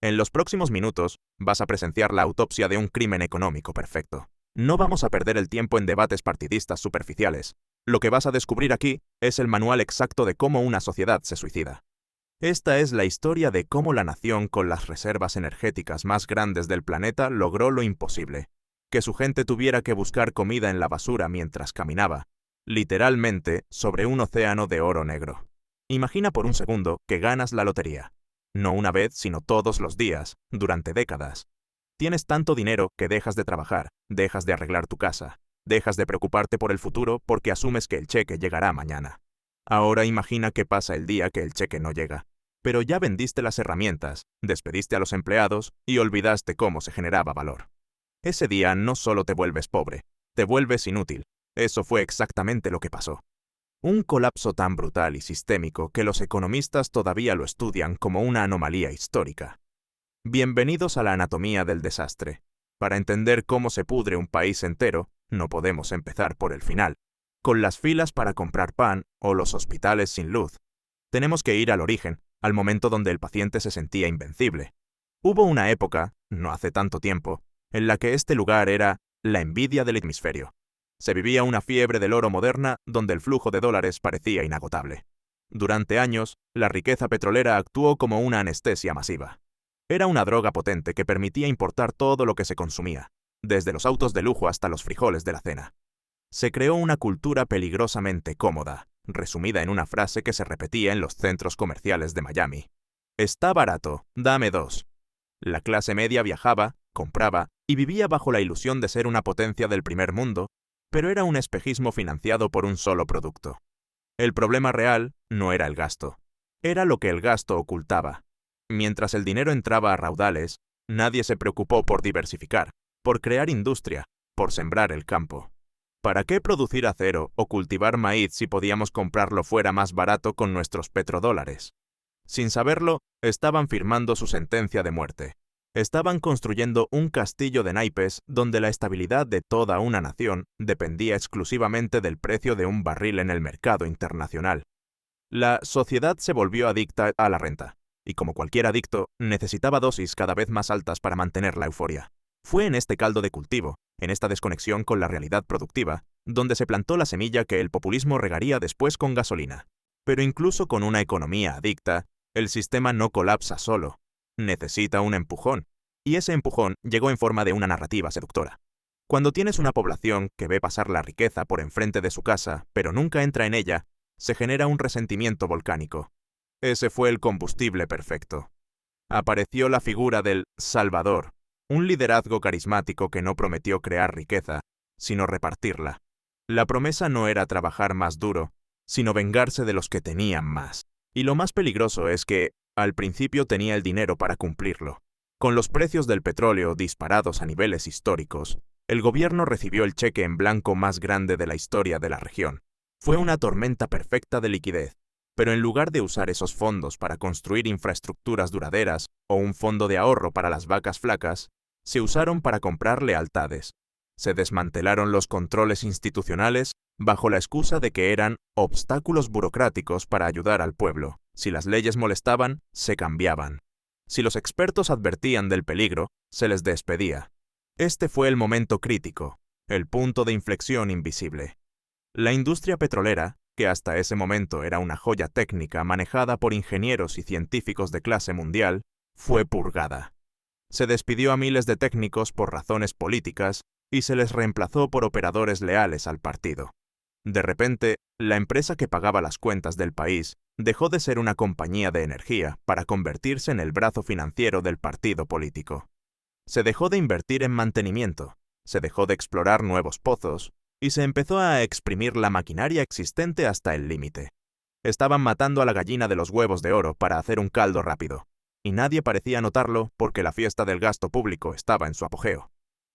En los próximos minutos vas a presenciar la autopsia de un crimen económico perfecto. No vamos a perder el tiempo en debates partidistas superficiales. Lo que vas a descubrir aquí es el manual exacto de cómo una sociedad se suicida. Esta es la historia de cómo la nación con las reservas energéticas más grandes del planeta logró lo imposible, que su gente tuviera que buscar comida en la basura mientras caminaba, literalmente sobre un océano de oro negro. Imagina por un segundo que ganas la lotería. No una vez, sino todos los días, durante décadas. Tienes tanto dinero que dejas de trabajar, dejas de arreglar tu casa, dejas de preocuparte por el futuro porque asumes que el cheque llegará mañana. Ahora imagina que pasa el día que el cheque no llega. Pero ya vendiste las herramientas, despediste a los empleados y olvidaste cómo se generaba valor. Ese día no solo te vuelves pobre, te vuelves inútil. Eso fue exactamente lo que pasó. Un colapso tan brutal y sistémico que los economistas todavía lo estudian como una anomalía histórica. Bienvenidos a la anatomía del desastre. Para entender cómo se pudre un país entero, no podemos empezar por el final, con las filas para comprar pan o los hospitales sin luz. Tenemos que ir al origen, al momento donde el paciente se sentía invencible. Hubo una época, no hace tanto tiempo, en la que este lugar era la envidia del hemisferio. Se vivía una fiebre del oro moderna donde el flujo de dólares parecía inagotable. Durante años, la riqueza petrolera actuó como una anestesia masiva. Era una droga potente que permitía importar todo lo que se consumía, desde los autos de lujo hasta los frijoles de la cena. Se creó una cultura peligrosamente cómoda, resumida en una frase que se repetía en los centros comerciales de Miami. Está barato, dame dos. La clase media viajaba, compraba y vivía bajo la ilusión de ser una potencia del primer mundo, pero era un espejismo financiado por un solo producto. El problema real no era el gasto, era lo que el gasto ocultaba. Mientras el dinero entraba a raudales, nadie se preocupó por diversificar, por crear industria, por sembrar el campo. ¿Para qué producir acero o cultivar maíz si podíamos comprarlo fuera más barato con nuestros petrodólares? Sin saberlo, estaban firmando su sentencia de muerte. Estaban construyendo un castillo de naipes donde la estabilidad de toda una nación dependía exclusivamente del precio de un barril en el mercado internacional. La sociedad se volvió adicta a la renta, y como cualquier adicto, necesitaba dosis cada vez más altas para mantener la euforia. Fue en este caldo de cultivo, en esta desconexión con la realidad productiva, donde se plantó la semilla que el populismo regaría después con gasolina. Pero incluso con una economía adicta, el sistema no colapsa solo. Necesita un empujón, y ese empujón llegó en forma de una narrativa seductora. Cuando tienes una población que ve pasar la riqueza por enfrente de su casa, pero nunca entra en ella, se genera un resentimiento volcánico. Ese fue el combustible perfecto. Apareció la figura del Salvador, un liderazgo carismático que no prometió crear riqueza, sino repartirla. La promesa no era trabajar más duro, sino vengarse de los que tenían más. Y lo más peligroso es que, al principio tenía el dinero para cumplirlo. Con los precios del petróleo disparados a niveles históricos, el gobierno recibió el cheque en blanco más grande de la historia de la región. Fue una tormenta perfecta de liquidez, pero en lugar de usar esos fondos para construir infraestructuras duraderas o un fondo de ahorro para las vacas flacas, se usaron para comprar lealtades. Se desmantelaron los controles institucionales bajo la excusa de que eran obstáculos burocráticos para ayudar al pueblo. Si las leyes molestaban, se cambiaban. Si los expertos advertían del peligro, se les despedía. Este fue el momento crítico, el punto de inflexión invisible. La industria petrolera, que hasta ese momento era una joya técnica manejada por ingenieros y científicos de clase mundial, fue purgada. Se despidió a miles de técnicos por razones políticas y se les reemplazó por operadores leales al partido. De repente, la empresa que pagaba las cuentas del país dejó de ser una compañía de energía para convertirse en el brazo financiero del partido político. Se dejó de invertir en mantenimiento, se dejó de explorar nuevos pozos y se empezó a exprimir la maquinaria existente hasta el límite. Estaban matando a la gallina de los huevos de oro para hacer un caldo rápido, y nadie parecía notarlo porque la fiesta del gasto público estaba en su apogeo.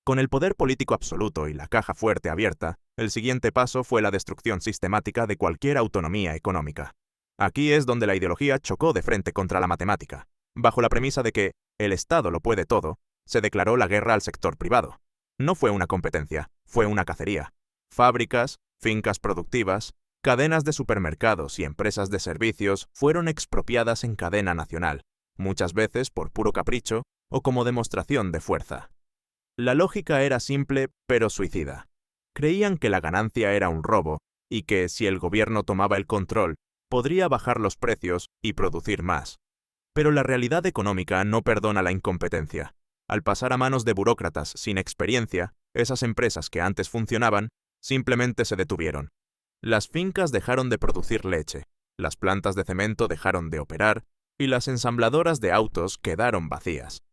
Con el poder político absoluto y la caja fuerte abierta, el siguiente paso fue la destrucción sistemática de cualquier autonomía económica. Aquí es donde la ideología chocó de frente contra la matemática. Bajo la premisa de que el Estado lo puede todo, se declaró la guerra al sector privado. No fue una competencia, fue una cacería. Fábricas, fincas productivas, cadenas de supermercados y empresas de servicios fueron expropiadas en cadena nacional, muchas veces por puro capricho o como demostración de fuerza. La lógica era simple pero suicida. Creían que la ganancia era un robo y que, si el gobierno tomaba el control, podría bajar los precios y producir más. Pero la realidad económica no perdona la incompetencia. Al pasar a manos de burócratas sin experiencia, esas empresas que antes funcionaban simplemente se detuvieron. Las fincas dejaron de producir leche, las plantas de cemento dejaron de operar y las ensambladoras de autos quedaron vacías.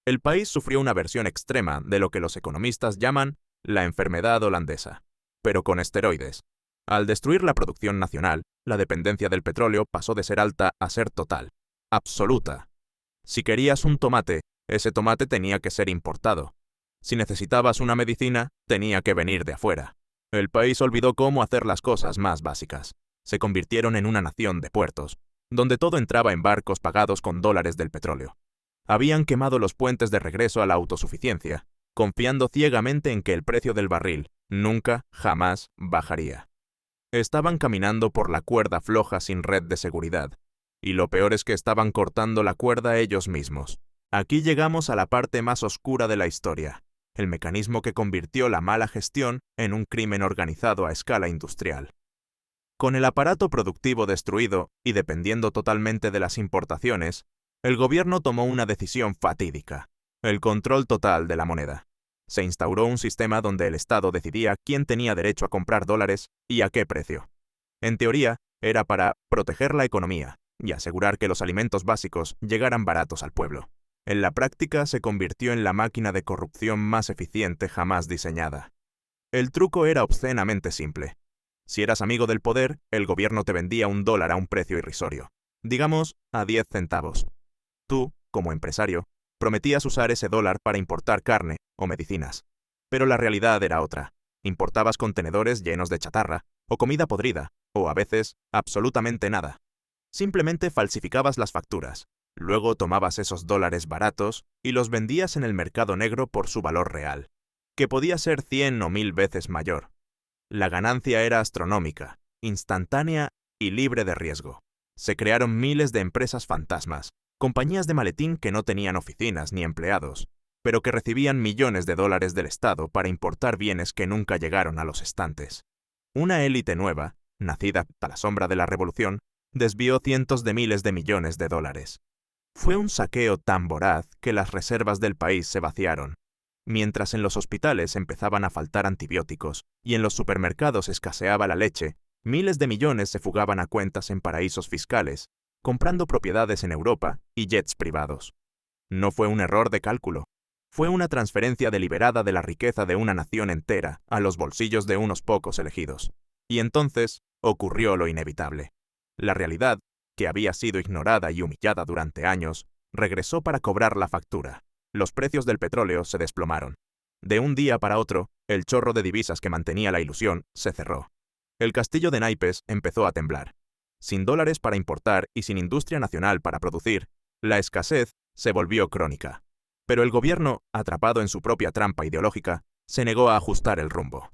El país sufrió una versión extrema de lo que los economistas llaman la enfermedad holandesa, pero con esteroides. Al destruir la producción nacional, la dependencia del petróleo pasó de ser alta a ser total, absoluta. Si querías un tomate, ese tomate tenía que ser importado. Si necesitabas una medicina, tenía que venir de afuera. El país olvidó cómo hacer las cosas más básicas. Se convirtieron en una nación de puertos, donde todo entraba en barcos pagados con dólares del petróleo. Habían quemado los puentes de regreso a la autosuficiencia, confiando ciegamente en que el precio del barril nunca, jamás bajaría. Estaban caminando por la cuerda floja sin red de seguridad, y lo peor es que estaban cortando la cuerda ellos mismos. Aquí llegamos a la parte más oscura de la historia, el mecanismo que convirtió la mala gestión en un crimen organizado a escala industrial. Con el aparato productivo destruido y dependiendo totalmente de las importaciones, el gobierno tomó una decisión fatídica: el control total de la moneda. Se instauró un sistema donde el Estado decidía quién tenía derecho a comprar dólares y a qué precio. En teoría, era para proteger la economía y asegurar que los alimentos básicos llegaran baratos al pueblo. En la práctica se convirtió en la máquina de corrupción más eficiente jamás diseñada. El truco era obscenamente simple. Si eras amigo del poder, el gobierno te vendía $1 a un precio irrisorio, digamos a 10 centavos. Tú, como empresario, prometías usar ese dólar para importar carne o medicinas. Pero la realidad era otra. Importabas contenedores llenos de chatarra, o comida podrida, o a veces, absolutamente nada. Simplemente falsificabas las facturas. Luego tomabas esos dólares baratos y los vendías en el mercado negro por su valor real, que podía ser 100 o 1000 veces mayor. La ganancia era astronómica, instantánea y libre de riesgo. Se crearon miles de empresas fantasmas, compañías de maletín que no tenían oficinas ni empleados, pero que recibían millones de dólares del Estado para importar bienes que nunca llegaron a los estantes. Una élite nueva, nacida a la sombra de la revolución, desvió cientos de miles de millones de dólares. Fue un saqueo tan voraz que las reservas del país se vaciaron. Mientras en los hospitales empezaban a faltar antibióticos y en los supermercados escaseaba la leche, miles de millones se fugaban a cuentas en paraísos fiscales, comprando propiedades en Europa y jets privados. No fue un error de cálculo. Fue una transferencia deliberada de la riqueza de una nación entera a los bolsillos de unos pocos elegidos. Y entonces ocurrió lo inevitable. La realidad, que había sido ignorada y humillada durante años, regresó para cobrar la factura. Los precios del petróleo se desplomaron. De un día para otro, el chorro de divisas que mantenía la ilusión se cerró. El castillo de naipes empezó a temblar. Sin dólares para importar y sin industria nacional para producir, la escasez se volvió crónica. Pero el gobierno, atrapado en su propia trampa ideológica, se negó a ajustar el rumbo.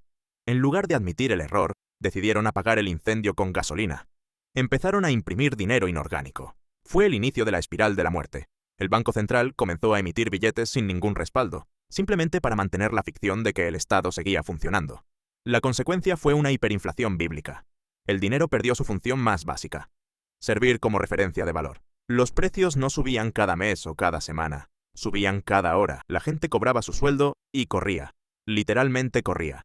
En lugar de admitir el error, decidieron apagar el incendio con gasolina. Empezaron a imprimir dinero inorgánico. Fue el inicio de la espiral de la muerte. El Banco Central comenzó a emitir billetes sin ningún respaldo, simplemente para mantener la ficción de que el Estado seguía funcionando. La consecuencia fue una hiperinflación bíblica. El dinero perdió su función más básica: servir como referencia de valor. Los precios no subían cada mes o cada semana, subían cada hora. La gente cobraba su sueldo y corría, literalmente corría,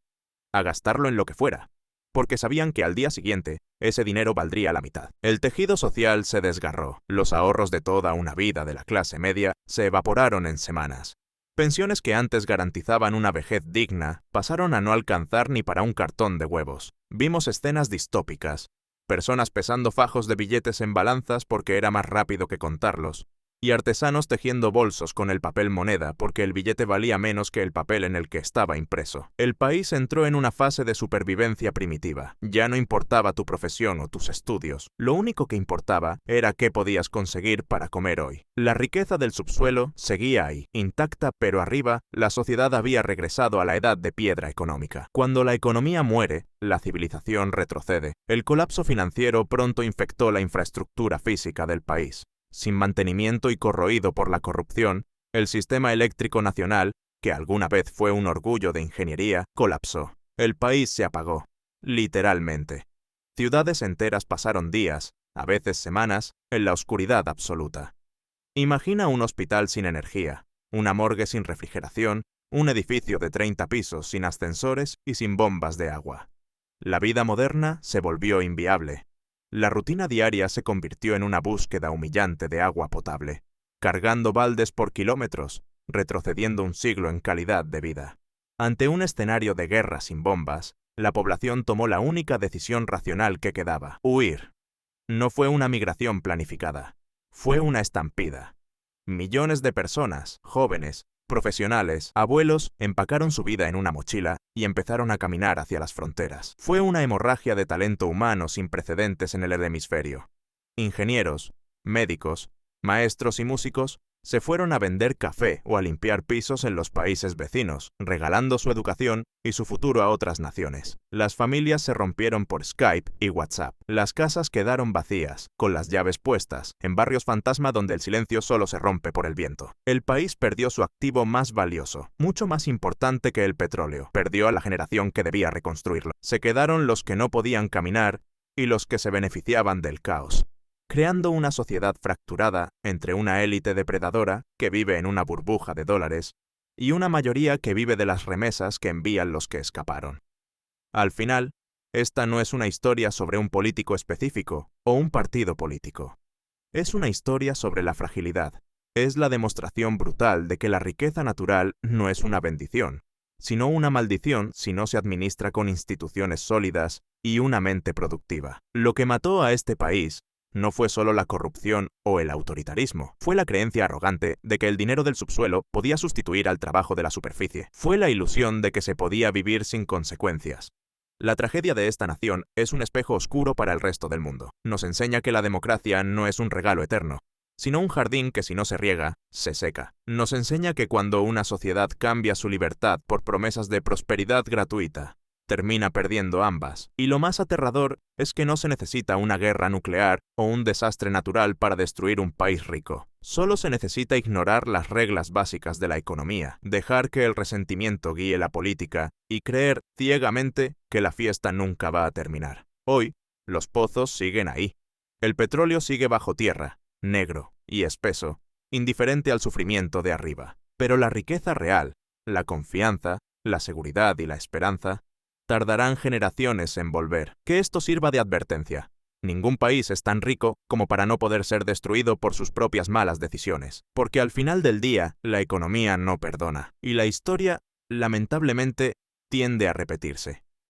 a gastarlo en lo que fuera, porque sabían que al día siguiente ese dinero valdría la mitad. El tejido social se desgarró. Los ahorros de toda una vida de la clase media se evaporaron en semanas. Pensiones que antes garantizaban una vejez digna pasaron a no alcanzar ni para un cartón de huevos. Vimos escenas distópicas, personas pesando fajos de billetes en balanzas porque era más rápido que contarlos, y artesanos tejiendo bolsos con el papel moneda porque el billete valía menos que el papel en el que estaba impreso. El país entró en una fase de supervivencia primitiva. Ya no importaba tu profesión o tus estudios. Lo único que importaba era qué podías conseguir para comer hoy. La riqueza del subsuelo seguía ahí, intacta, pero arriba, la sociedad había regresado a la edad de piedra económica. Cuando la economía muere, la civilización retrocede. El colapso financiero pronto infectó la infraestructura física del país. Sin mantenimiento y corroído por la corrupción, el sistema eléctrico nacional, que alguna vez fue un orgullo de ingeniería, colapsó. El país se apagó, literalmente. Ciudades enteras pasaron días, a veces semanas, en la oscuridad absoluta. Imagina un hospital sin energía, una morgue sin refrigeración, un edificio de 30 pisos sin ascensores y sin bombas de agua. La vida moderna se volvió inviable. La rutina diaria se convirtió en una búsqueda humillante de agua potable, cargando baldes por kilómetros, retrocediendo un siglo en calidad de vida. Ante un escenario de guerra sin bombas, la población tomó la única decisión racional que quedaba: huir. No fue una migración planificada, fue una estampida. Millones de personas, jóvenes, profesionales, abuelos, empacaron su vida en una mochila y empezaron a caminar hacia las fronteras. Fue una hemorragia de talento humano sin precedentes en el hemisferio. Ingenieros, médicos, maestros y músicos se fueron a vender café o a limpiar pisos en los países vecinos, regalando su educación y su futuro a otras naciones. Las familias se rompieron por Skype y WhatsApp. Las casas quedaron vacías, con las llaves puestas, en barrios fantasma donde el silencio solo se rompe por el viento. El país perdió su activo más valioso, mucho más importante que el petróleo. Perdió a la generación que debía reconstruirlo. Se quedaron los que no podían caminar y los que se beneficiaban del caos, creando una sociedad fracturada entre una élite depredadora que vive en una burbuja de dólares y una mayoría que vive de las remesas que envían los que escaparon. Al final, esta no es una historia sobre un político específico o un partido político. Es una historia sobre la fragilidad. Es la demostración brutal de que la riqueza natural no es una bendición, sino una maldición si no se administra con instituciones sólidas y una mente productiva. Lo que mató a este país no fue solo la corrupción o el autoritarismo, fue la creencia arrogante de que el dinero del subsuelo podía sustituir al trabajo de la superficie. Fue la ilusión de que se podía vivir sin consecuencias. La tragedia de esta nación es un espejo oscuro para el resto del mundo. Nos enseña que la democracia no es un regalo eterno, sino un jardín que si no se riega, se seca. Nos enseña que cuando una sociedad cambia su libertad por promesas de prosperidad gratuita, termina perdiendo ambas. Y lo más aterrador es que no se necesita una guerra nuclear o un desastre natural para destruir un país rico. Solo se necesita ignorar las reglas básicas de la economía, dejar que el resentimiento guíe la política y creer ciegamente que la fiesta nunca va a terminar. Hoy, los pozos siguen ahí. El petróleo sigue bajo tierra, negro y espeso, indiferente al sufrimiento de arriba. Pero la riqueza real, la confianza, la seguridad y la esperanza tardarán generaciones en volver. Que esto sirva de advertencia. Ningún país es tan rico como para no poder ser destruido por sus propias malas decisiones. Porque al final del día, la economía no perdona. Y la historia, lamentablemente, tiende a repetirse.